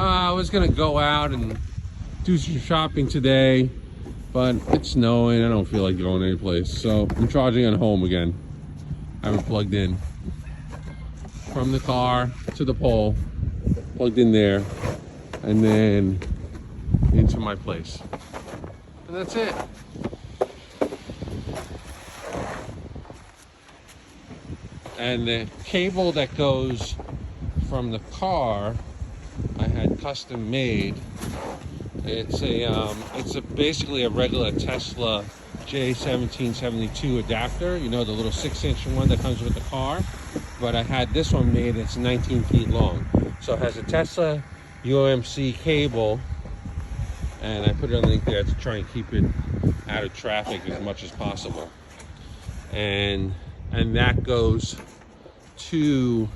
I was gonna go out and do some shopping today, but it's snowing. I don't feel like going anyplace, so I'm charging at home again. I have it plugged in from the car to the pole, plugged in there, and then into my place. And that's it. And the cable that goes from the car, I had custom made. It's basically a regular Tesla J1772 adapter. You know, the little 6-inch one that comes with the car. But I had this one made. It's 19 feet long. So it has a Tesla UMC cable, and I put it underneath there to try and keep it out of traffic as much as possible. And that goes to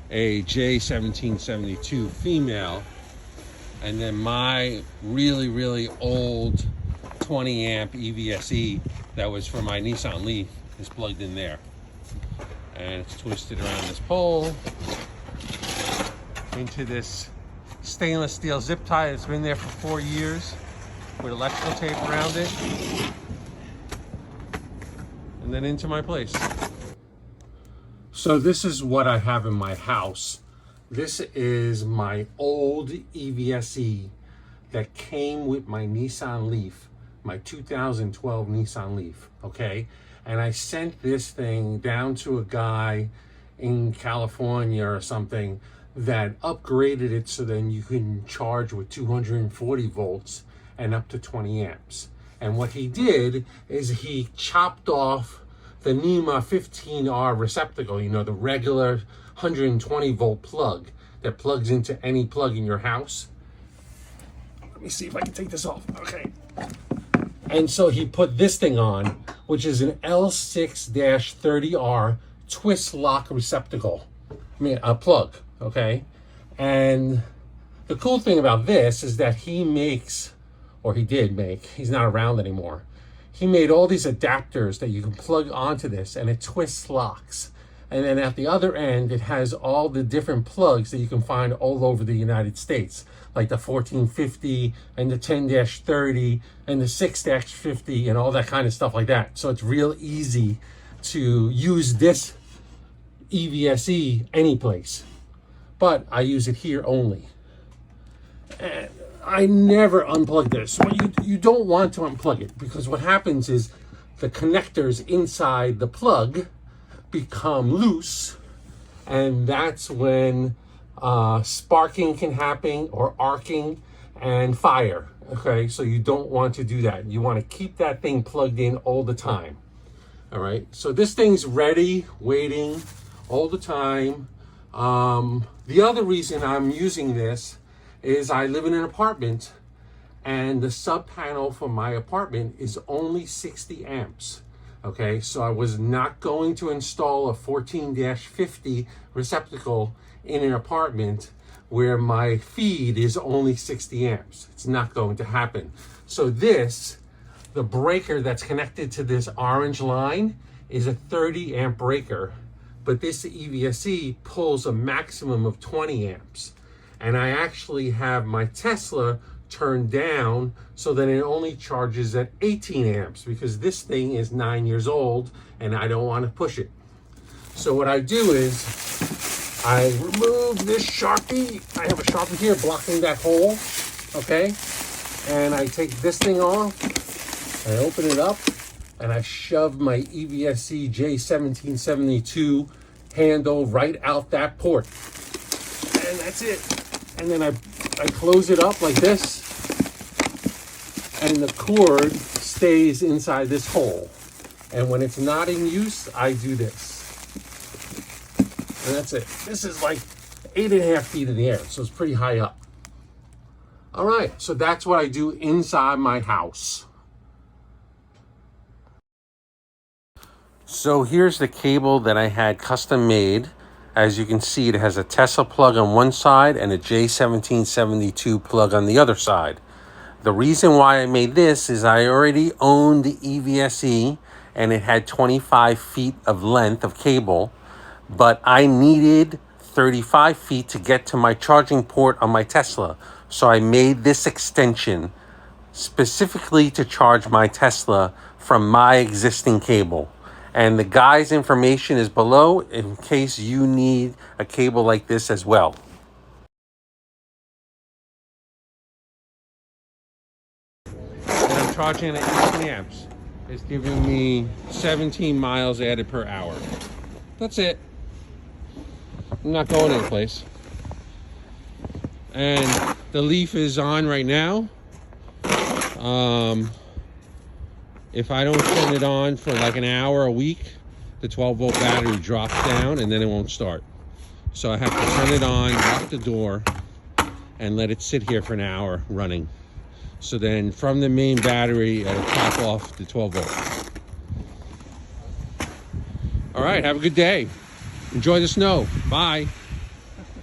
a J1772 female, and then my really old 20 amp EVSE that was for my Nissan Leaf is plugged in there, and it's twisted around this pole into this stainless steel zip tie that's been there for 4 years with electrical tape around it, and then into my place. So this is what I have in my house. This is my old EVSE that came with my Nissan Leaf, my 2012 Nissan Leaf, okay? And I sent this thing down to a guy in California or something that upgraded it so then you can charge with 240 volts and up to 20 amps. And what he did is he chopped off the NEMA 15R receptacle, you know, the regular 120 volt plug that plugs into any plug in your house. Let me see if I can take this off. Okay. And so he put this thing on, which is an L6-30R twist lock receptacle. I mean, a plug, okay? And the cool thing about this is that he makes, or he did make, he's not around anymore. He made all these adapters that you can plug onto this, and it twists locks. And then at the other end, it has all the different plugs that you can find all over the United States, like the 1450 and the 10-30 and the 6-50 and all that kind of stuff like that. So it's real easy to use this EVSE any place, but I use it here only. And I never unplug this. Well, you don't want to unplug it, because what happens is the connectors inside the plug become loose, and that's when sparking can happen, or arcing, and fire. Okay, so you don't want to do that. You want to keep that thing plugged in all the time. All right, so this thing's ready, waiting all the time. The other reason I'm using this is I live in an apartment, and the sub panel for my apartment is only 60 amps. Okay, so I was not going to install a 14-50 receptacle in an apartment where my feed is only 60 amps. It's not going to happen. So this, the breaker that's connected to this orange line, is a 30 amp breaker, but this EVSE pulls a maximum of 20 amps. And I actually have my Tesla turned down so that it only charges at 18 amps, because this thing is 9 years old and I don't want to push it. So what I do is I remove this Sharpie. I have a Sharpie here blocking that hole, okay? And I take this thing off, I open it up, and I shove my EVSE J1772 handle right out that port. And that's it. And then I close it up like this, and the cord stays inside this hole. And when it's not in use, I do this. And that's it. This is like 8.5 feet in the air, so it's pretty high up. All right, so that's what I do inside my house. So here's the cable that I had custom made. As you can see, it has a Tesla plug on one side and a J1772 plug on the other side. The reason why I made this is I already owned the EVSE, and it had 25 feet of length of cable, but I needed 35 feet to get to my charging port on my Tesla. So I made this extension specifically to charge my Tesla from my existing cable. And the guy's information is below in case you need a cable like this as well. And I'm charging at 820 amps. It's giving me 17 miles added per hour. That's it. I'm not going anyplace. And the Leaf is on right now. If I don't turn it on for like an hour a week, the 12-volt battery drops down and then it won't start. So I have to turn it on, lock the door, and let it sit here for an hour running. So then from the main battery, it'll top off the 12-volt. All right, have a good day. Enjoy the snow. Bye.